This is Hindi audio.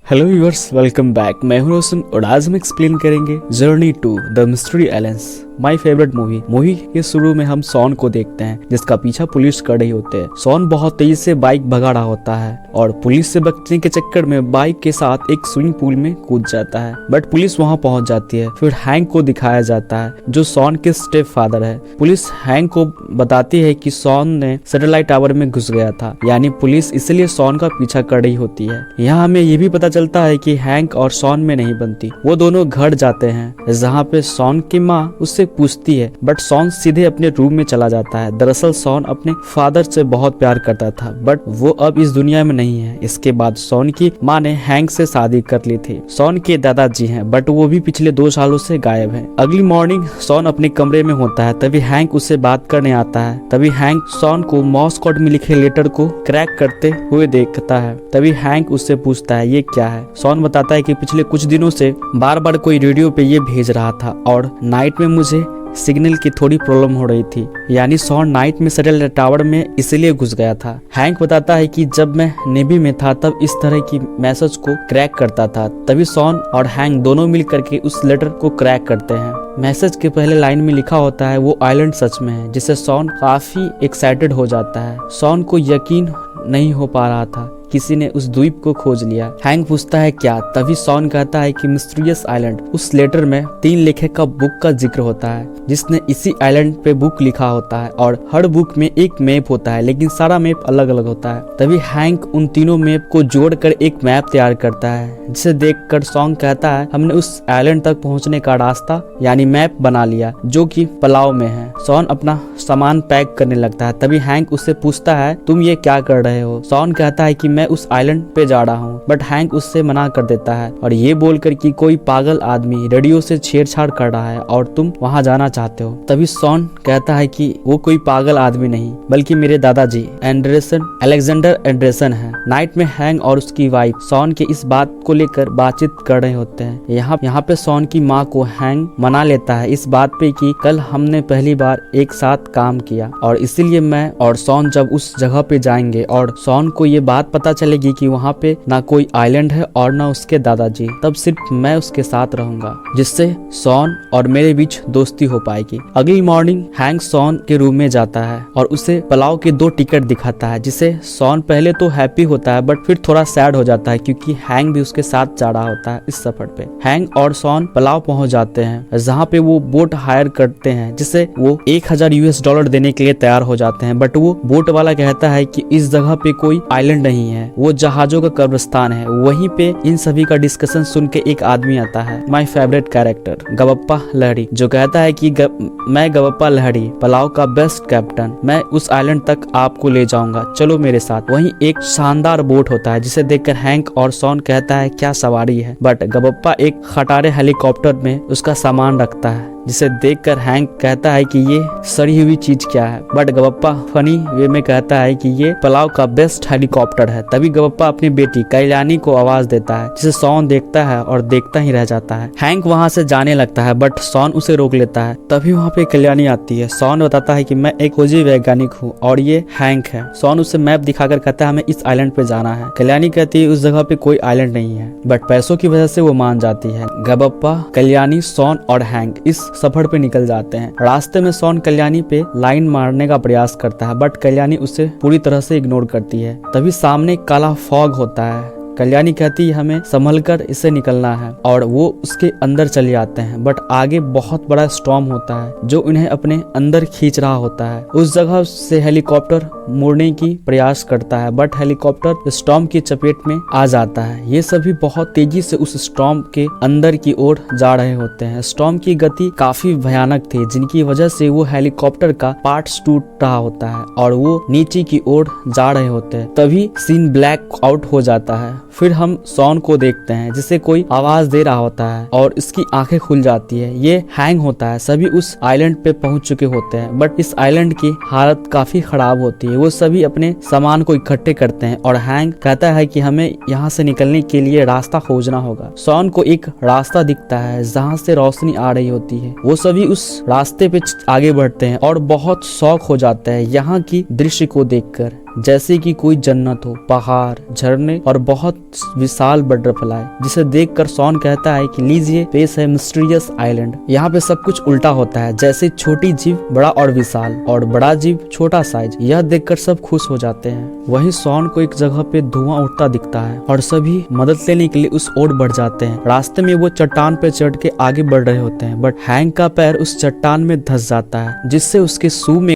Hello viewers, welcome back. मैं हूं रोशन और आज हम एक्सप्लेन करेंगे journey to the mystery islands, my favourite movie के शुरू में हम सॉन को देखते हैं जिसका पीछा पुलिस कर रही होती है। सॉन बहुत तेजी से बाइक भगा रहा होता है और पुलिस से बचने के चक्कर में बाइक के साथ एक स्विमिंग पूल में कूद जाता है, बट पुलिस वहां पहुंच जाती है। फिर हैंक को दिखाया जाता है जो सॉन के स्टेप फादर है। पुलिस हैंक को बताती है कि सॉन ने सैटेलाइट टावर में घुस गया था, यानी पुलिस इसलिए सॉन का पीछा कर रही होती है। यहाँ हमें ये भी पता चलता है कि हैंक और सॉन में नहीं बनती। वो दोनों घर जाते हैं जहाँ पे सॉन की माँ उससे पूछती है, बट सॉन सीधे अपने रूम में चला जाता है। दरअसल सॉन अपने फादर से बहुत प्यार करता था, बट वो अब इस दुनिया में नहीं है। इसके बाद सॉन की माँ ने हैंक से शादी कर ली थी। सॉन के दादाजी हैं, बट वो भी पिछले 2 सालों से गायब हैं। अगली मॉर्निंग सॉन अपने कमरे में होता है, तभी हैंक उससे बात करने आता है। तभी हैंक सॉन को मॉर्स कोड में लिखे लेटर को क्रैक करते हुए देखता है। तभी हैंक उससे पूछता है ये क्या है। सॉन बताता है कि पिछले कुछ दिनों से बार बार कोई रेडियो पे ये भेज रहा था और नाइट में मुझे सिग्नल की थोड़ी प्रॉब्लम हो रही थी, यानी सॉन नाइट में सैटेलाइट टावर में इसलिए घुस गया था। हैंक बताता है कि जब मैं नेवी में था तब इस तरह की मैसेज को क्रैक करता था। तभी सॉन और हैंक दोनों मिल करके उस लेटर को क्रैक करते हैं। मैसेज के पहले लाइन में लिखा होता है वो आइलैंड सच में है, जिससे सॉन काफी एक्साइटेड हो जाता है। सॉन को यकीन नहीं हो पा रहा था किसी ने उस द्वीप को खोज लिया। हैंक पूछता है क्या, तभी सॉन कहता है कि मिस्टीरियस आइलैंड। उस लेटर में 3 लेखक का बुक का जिक्र होता है जिसने इसी आइलैंड पे बुक लिखा होता है और हर बुक में एक मैप होता है, लेकिन सारा मैप अलग अलग होता है। तभी हैंक उन तीनों मैप को जोड़कर एक मैप तैयार करता है, जिसे देखकर सॉन कहता है हमने उस आइलैंड तक पहुंचने का रास्ता यानी मैप बना लिया, जो कि पलाव में है। सॉन अपना सामान पैक करने लगता है। तभी हैंक उससे पूछता है तुम ये क्या कर रहे हो। सॉन कहता है कि मैं उस आइलैंड पे जा रहा हूँ, बट हैंक उससे मना कर देता है और ये बोलकर कि कोई पागल आदमी रेडियो से छेड़छाड़ कर रहा है और तुम वहाँ जाना चाहते हो। तभी सॉन कहता है कि वो कोई पागल आदमी नहीं बल्कि मेरे दादाजी अलेक्जेंडर एंडरसन है। नाइट में हैंक और उसकी वाइफ सॉन के इस बात को लेकर बातचीत कर रहे होते हैं। यहाँ पे सॉन की माँ को हैंक मना लेता है इस बात पे कि कल हमने पहली बार एक साथ काम किया और इसीलिए मैं और सॉन जब उस जगह पे जाएंगे और सॉन को ये बात पता चलेगी कि वहाँ पे ना कोई आइलैंड है और ना उसके दादाजी, तब सिर्फ मैं उसके साथ रहूंगा, जिससे सॉन और मेरे बीच दोस्ती हो पाएगी। अगली मॉर्निंग हैंक सॉन के रूम में जाता है और उसे पलाव के 2 टिकट दिखाता है, जिसे सॉन पहले तो हैप्पी होता है बट फिर थोड़ा सैड हो जाता है क्योंकि हैंक भी उसके साथ जा रहा होता है इस सफर पे। हैंक और सॉन पलाव पहुंच जाते हैं जहाँ पे वो बोट हायर करते हैं, जिसे वो $1000 देने के लिए तैयार हो जाते हैं, बट वो बोट वाला कहता है कि इस जगह पे कोई आइलैंड नहीं है, वो जहाजों का कब्रिस्तान है। वहीं पे इन सभी का डिस्कशन सुन के एक आदमी आता है, माय फेवरेट कैरेक्टर गबप्पा लहड़ी, जो कहता है कि मैं गबप्पा लहड़ी, पलाव का बेस्ट कैप्टन, मैं उस आइलैंड तक आपको ले जाऊंगा, चलो मेरे साथ। वहीं एक शानदार बोट होता है जिसे देखकर हैंक और सॉन कहता है क्या सवारी है, बट गबप्पा एक खटारे हेलीकॉप्टर में उसका सामान रखता है, जिसे देखकर हैंक कहता है कि ये सड़ी हुई चीज क्या है, बट गबप्पा फनी वे में कहता है कि ये पलाव का बेस्ट हेलीकॉप्टर है। तभी गबप्पा अपनी बेटी कल्याणी को आवाज देता है, जिसे सॉन देखता है और देखता ही रह जाता है। हैंक वहां से जाने लगता है बट सॉन उसे रोक लेता है। तभी वहां पे कल्याणी आती है। सॉन बताता है कि मैं एक खोजी वैज्ञानिक हूँ और ये हैंक है। सॉन उसे मैप दिखाकर कहता है हमें इस आइलैंड पे जाना है। कल्याणी कहती है उस जगह पे कोई आइलैंड नहीं है, बट पैसों की वजह से वो मान जाती है। गबप्पा, कल्याणी, सॉन और हैंक इस सफर पे निकल जाते हैं। रास्ते में सॉन कल्याणी पे लाइन मारने का प्रयास करता है, बट कल्याणी उसे पूरी तरह से इग्नोर करती है। तभी सामने काला फॉग होता है। कल्याणी कहती है हमें संभलकर इसे निकलना है और वो उसके अंदर चले जाते हैं, बट आगे बहुत बड़ा स्टॉर्म होता है जो उन्हें अपने अंदर खींच रहा होता है। उस जगह से हेलीकॉप्टर मुड़ने की प्रयास करता है, बट हेलीकॉप्टर स्टॉर्म की चपेट में आ जाता है। ये सभी बहुत तेजी से उस स्टॉर्म के अंदर की ओर जा रहे होते हैं। स्टॉर्म की गति काफी भयानक थी, जिनकी वजह से वो हेलीकॉप्टर का पार्ट्स टूट रहा होता है और वो नीचे की ओर जा रहे होते हैं। तभी सीन ब्लैक आउट हो जाता है। फिर हम सॉन को देखते हैं जिसे कोई आवाज दे रहा होता है और इसकी आंखें खुल जाती है। ये हैंग होता है। सभी उस आइलैंड पे पहुंच चुके होते हैं, बट इस आइलैंड की हालत काफी खराब होती है। वो सभी अपने सामान को इकट्ठे करते हैं और हैंग कहता है कि हमें यहाँ से निकलने के लिए रास्ता खोजना होगा। सॉन को एक रास्ता दिखता है जहाँ से रोशनी आ रही होती है। वो सभी उस रास्ते पे आगे बढ़ते हैं और बहुत शौक हो जाता है यहाँ की दृश्य को देखकर। जैसे कि कोई जन्नत हो, पहाड़, झरने और बहुत विशाल बटरफ्लाई, जिसे देखकर सॉन कहता है कि लीजिए पेश है मिस्टीरियस आइलैंड। यहाँ पे सब कुछ उल्टा होता है, जैसे छोटी जीव बड़ा और विशाल और बड़ा जीव छोटा साइज। यह देखकर सब खुश हो जाते हैं। वहीं सॉन को एक जगह पे धुआं उठता दिखता है और सभी मदद लेने के लिए उस ओर बढ़ जाते हैं। रास्ते में वो चट्टान पे चढ़ के आगे बढ़ रहे होते हैं, बट हैंक का पैर उस चट्टान में धंस जाता है, जिससे उसके शू में